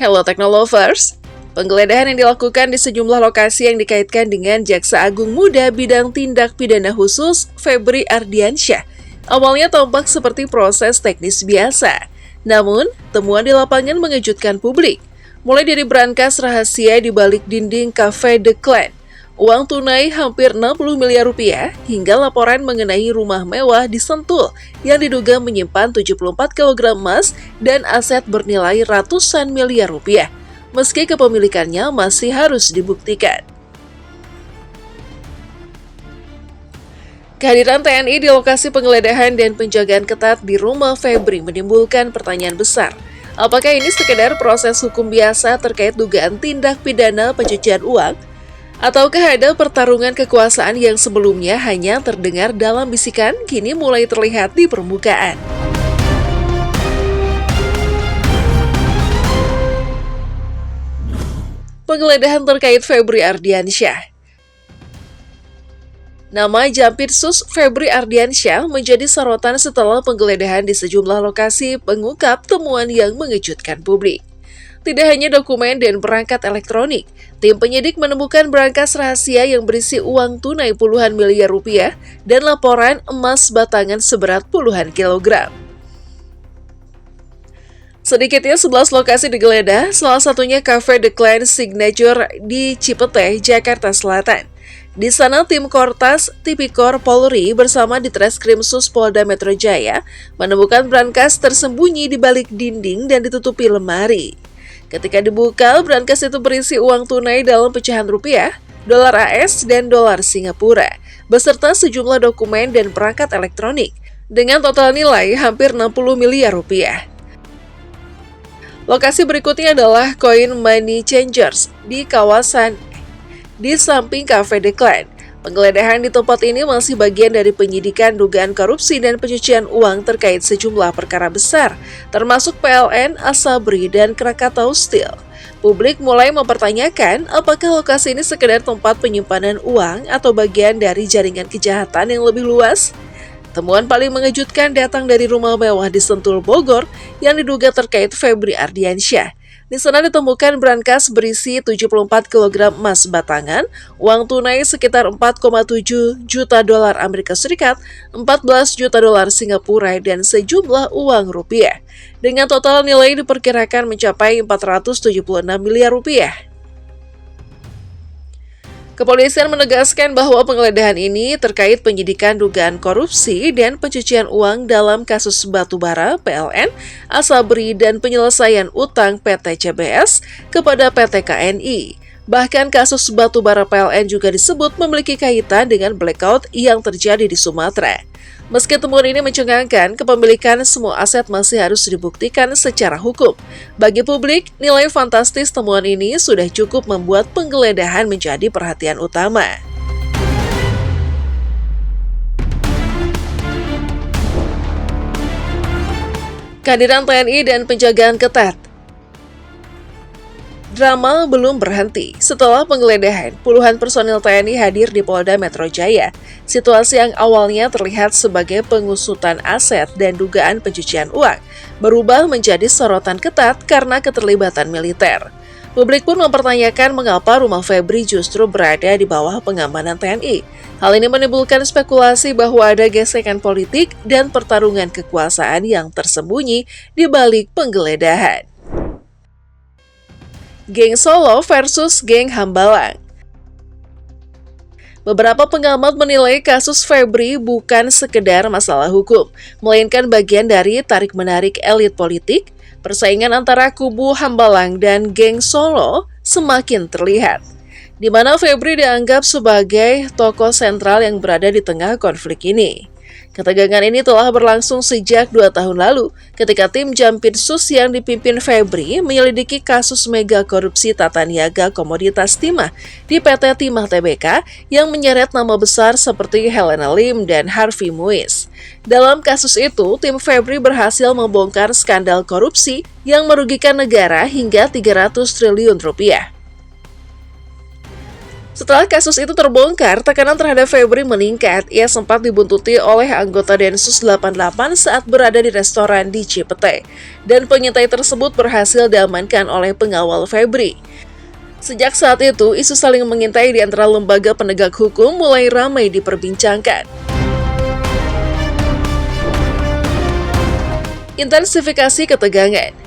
Hello Technolovers, penggeledahan yang dilakukan di sejumlah lokasi yang dikaitkan dengan Jaksa Agung Muda Bidang Tindak Pidana Khusus Febri Ardiansyah awalnya tampak seperti proses teknis biasa. Namun, temuan di lapangan mengejutkan publik. Mulai dari berangkas rahasia di balik dinding Cafe The Clan, uang tunai hampir 60 miliar rupiah, hingga laporan mengenai rumah mewah di Sentul yang diduga menyimpan 74 kg emas dan aset bernilai ratusan miliar rupiah, meski kepemilikannya masih harus dibuktikan. Kehadiran TNI di lokasi penggeledahan dan penjagaan ketat di rumah Febri menimbulkan pertanyaan besar. Apakah ini sekedar proses hukum biasa terkait dugaan tindak pidana pencucian uang? Ataukah ada pertarungan kekuasaan yang sebelumnya hanya terdengar dalam bisikan, kini mulai terlihat di permukaan? Penggeledahan terkait Febri Ardiansyah. Nama Jampitsus Febri Ardiansyah menjadi sorotan setelah penggeledahan di sejumlah lokasi pengungkap temuan yang mengejutkan publik. Tidak hanya dokumen dan perangkat elektronik, tim penyidik menemukan berangkas rahasia yang berisi uang tunai puluhan miliar rupiah dan laporan emas batangan seberat puluhan kilogram. Sedikitnya 11 lokasi digeledah, salah satunya Cafe The Clan Signature di Cipete, Jakarta Selatan. Di sana tim Kortas Tipikor Polri bersama Ditreskrimsus Polda Metro Jaya menemukan berangkas tersembunyi di balik dinding dan ditutupi lemari. Ketika dibuka, berangkas itu berisi uang tunai dalam pecahan rupiah, dolar AS, dan dolar Singapura, beserta sejumlah dokumen dan perangkat elektronik, dengan total nilai hampir 60 miliar rupiah. Lokasi berikutnya adalah Coin Money Changers di samping Cafe The Clan. Penggeledahan di tempat ini masih bagian dari penyidikan dugaan korupsi dan pencucian uang terkait sejumlah perkara besar, termasuk PLN, Asabri, dan Krakatau Steel. Publik mulai mempertanyakan apakah lokasi ini sekedar tempat penyimpanan uang atau bagian dari jaringan kejahatan yang lebih luas. Temuan paling mengejutkan datang dari rumah mewah di Sentul, Bogor yang diduga terkait Febri Ardiansyah. Di sana ditemukan berangkas berisi 74 kg emas batangan, uang tunai sekitar 4,7 juta dolar Amerika Serikat, 14 juta dolar Singapura, dan sejumlah uang rupiah. Dengan total nilai diperkirakan mencapai 476 miliar rupiah. Kepolisian menegaskan bahwa penggeledahan ini terkait penyidikan dugaan korupsi dan pencucian uang dalam kasus batubara PLN, Asabri, dan penyelesaian utang PT CBS kepada PT KNI. Bahkan kasus batubara PLN juga disebut memiliki kaitan dengan blackout yang terjadi di Sumatera. Meski temuan ini mencengangkan, kepemilikan semua aset masih harus dibuktikan secara hukum. Bagi publik, nilai fantastis temuan ini sudah cukup membuat penggeledahan menjadi perhatian utama. Kehadiran TNI dan penjagaan ketat. Drama belum berhenti. Setelah penggeledahan, puluhan personil TNI hadir di Polda Metro Jaya. Situasi yang awalnya terlihat sebagai pengusutan aset dan dugaan pencucian uang berubah menjadi sorotan ketat karena keterlibatan militer. Publik pun mempertanyakan mengapa rumah Febri justru berada di bawah pengamanan TNI. Hal ini menimbulkan spekulasi bahwa ada gesekan politik dan pertarungan kekuasaan yang tersembunyi di balik penggeledahan. Geng Solo versus Geng Hambalang. Beberapa pengamat menilai kasus Febri bukan sekedar masalah hukum, melainkan bagian dari tarik-menarik elit politik. Persaingan antara kubu Hambalang dan Geng Solo semakin terlihat, di mana Febri dianggap sebagai tokoh sentral yang berada di tengah konflik ini. Ketegangan ini telah berlangsung sejak 2 tahun lalu, ketika tim Jampitsus yang dipimpin Febri menyelidiki kasus mega korupsi tata niaga komoditas timah di PT Timah Tbk yang menyeret nama besar seperti Helena Lim dan Harvey Muiz. Dalam kasus itu, tim Febri berhasil membongkar skandal korupsi yang merugikan negara hingga 300 triliun rupiah. Setelah kasus itu terbongkar, tekanan terhadap Febri meningkat. Ia sempat dibuntuti oleh anggota Densus 88 saat berada di restoran di Cipete. Dan pengintai tersebut berhasil diamankan oleh pengawal Febri. Sejak saat itu, isu saling mengintai di antara lembaga penegak hukum mulai ramai diperbincangkan. Intensifikasi ketegangan.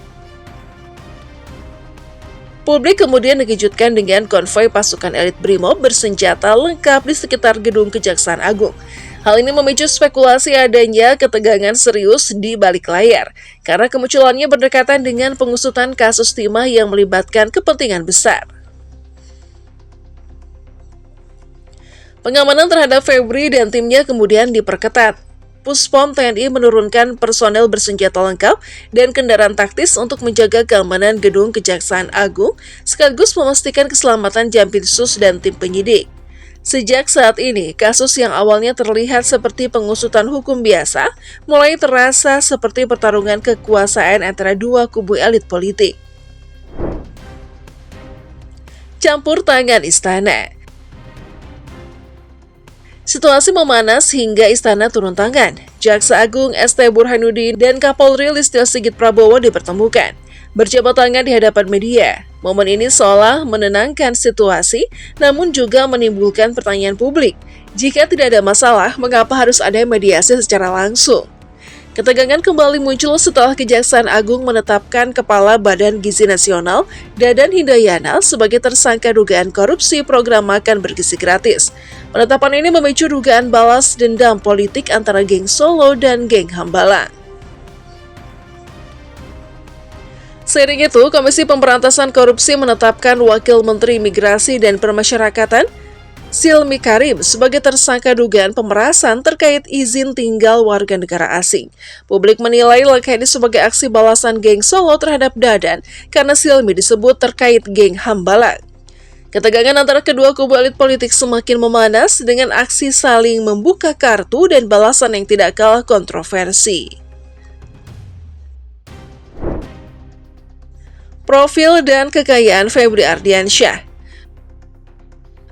Publik kemudian dikejutkan dengan konvoi pasukan elit BRIMOB bersenjata lengkap di sekitar gedung Kejaksaan Agung. Hal ini memicu spekulasi adanya ketegangan serius di balik layar, karena kemunculannya berdekatan dengan pengusutan kasus timah yang melibatkan kepentingan besar. Pengamanan terhadap Febri dan timnya kemudian diperketat. Puspom TNI menurunkan personel bersenjata lengkap dan kendaraan taktis untuk menjaga keamanan gedung Kejaksaan Agung, sekaligus memastikan keselamatan Jampitsus dan tim penyidik. Sejak saat ini, kasus yang awalnya terlihat seperti pengusutan hukum biasa, mulai terasa seperti pertarungan kekuasaan antara dua kubu elit politik. Campur tangan istana. Situasi memanas hingga istana turun tangan. Jaksa Agung ST Burhanuddin dan Kapolri Listio Sigit Prabowo dipertemukan, berjabat tangan di hadapan media. Momen ini seolah menenangkan situasi, namun juga menimbulkan pertanyaan publik. Jika tidak ada masalah, mengapa harus ada mediasi secara langsung? Ketegangan kembali muncul setelah Kejaksaan Agung menetapkan Kepala Badan Gizi Nasional, Dadan Hindayana, sebagai tersangka dugaan korupsi program makan bergizi gratis. Penetapan ini memicu dugaan balas dendam politik antara geng Solo dan geng Hambalang. Seiring itu, Komisi Pemberantasan Korupsi menetapkan Wakil Menteri Imigrasi dan Permasyarakatan, Silmi Karim, sebagai tersangka dugaan pemerasan terkait izin tinggal warga negara asing. Publik menilai langkah ini sebagai aksi balasan geng Solo terhadap Dadan karena Silmi disebut terkait geng Hambalang. Ketegangan antara kedua kubu elit politik semakin memanas dengan aksi saling membuka kartu dan balasan yang tidak kalah kontroversi. Profil dan kekayaan Febri Ardiansyah.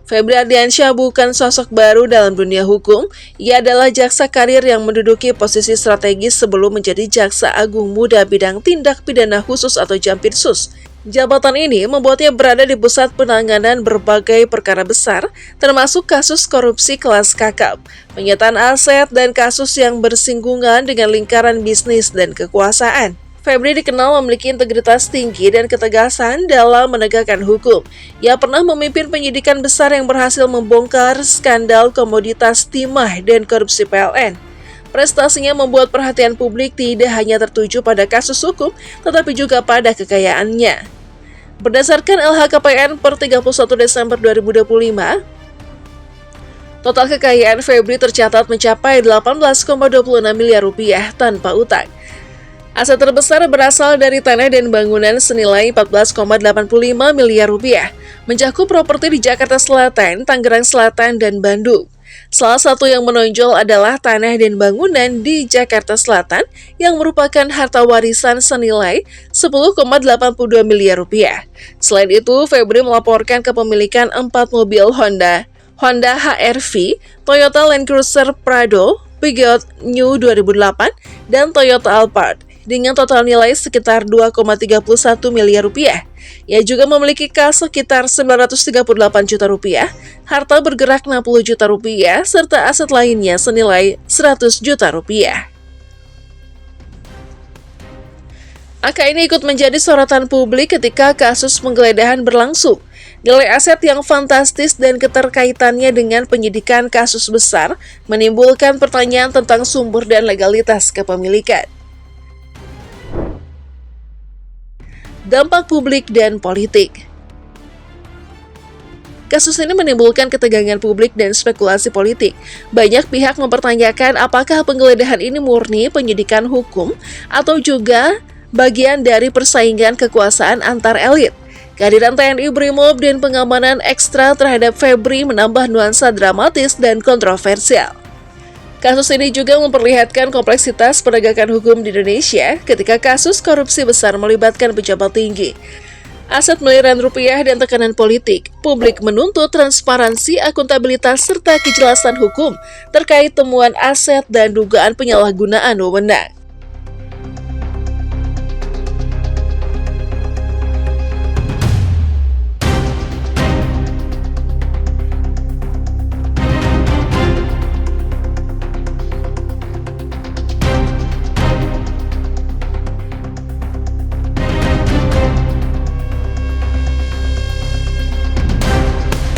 Febri Ardiansyah bukan sosok baru dalam dunia hukum. Ia adalah jaksa karir yang menduduki posisi strategis sebelum menjadi Jaksa Agung Muda bidang tindak pidana khusus atau Jampitsus. Jabatan ini membuatnya berada di pusat penanganan berbagai perkara besar, termasuk kasus korupsi kelas kakap, penyitaan aset, dan kasus yang bersinggungan dengan lingkaran bisnis dan kekuasaan. Febri dikenal memiliki integritas tinggi dan ketegasan dalam menegakkan hukum. Ia pernah memimpin penyidikan besar yang berhasil membongkar skandal komoditas timah dan korupsi PLN. Prestasinya membuat perhatian publik tidak hanya tertuju pada kasus hukum, tetapi juga pada kekayaannya. Berdasarkan LHKPN per 31 Desember 2025, total kekayaan Febri tercatat mencapai 18,26 miliar rupiah tanpa utang. Aset terbesar berasal dari tanah dan bangunan senilai 14,85 miliar rupiah, mencakup properti di Jakarta Selatan, Tangerang Selatan, dan Bandung. Salah satu yang menonjol adalah tanah dan bangunan di Jakarta Selatan yang merupakan harta warisan senilai 10,82 miliar rupiah. Selain itu, Febri melaporkan kepemilikan 4 mobil Honda HR-V, Toyota Land Cruiser Prado, Peugeot New 2008, dan Toyota Alphard, dengan total nilai sekitar 2,31 miliar rupiah. Ia juga memiliki kas sekitar 938 juta rupiah, harta bergerak 60 juta rupiah, serta aset lainnya senilai 100 juta rupiah. Angka ini ikut menjadi sorotan publik ketika kasus penggeledahan berlangsung. Nilai aset yang fantastis dan keterkaitannya dengan penyidikan kasus besar menimbulkan pertanyaan tentang sumber dan legalitas kepemilikan. Dampak publik dan politik. Kasus ini menimbulkan ketegangan publik dan spekulasi politik. Banyak pihak mempertanyakan apakah penggeledahan ini murni penyidikan hukum atau juga bagian dari persaingan kekuasaan antar elit. Kehadiran TNI, BRIMOB, dan pengamanan ekstra terhadap Febri menambah nuansa dramatis dan kontroversial. Kasus ini juga memperlihatkan kompleksitas penegakan hukum di Indonesia ketika kasus korupsi besar melibatkan pejabat tinggi. Aset miliaran rupiah dan tekanan politik, publik menuntut transparansi, akuntabilitas, serta kejelasan hukum terkait temuan aset dan dugaan penyalahgunaan wewenang.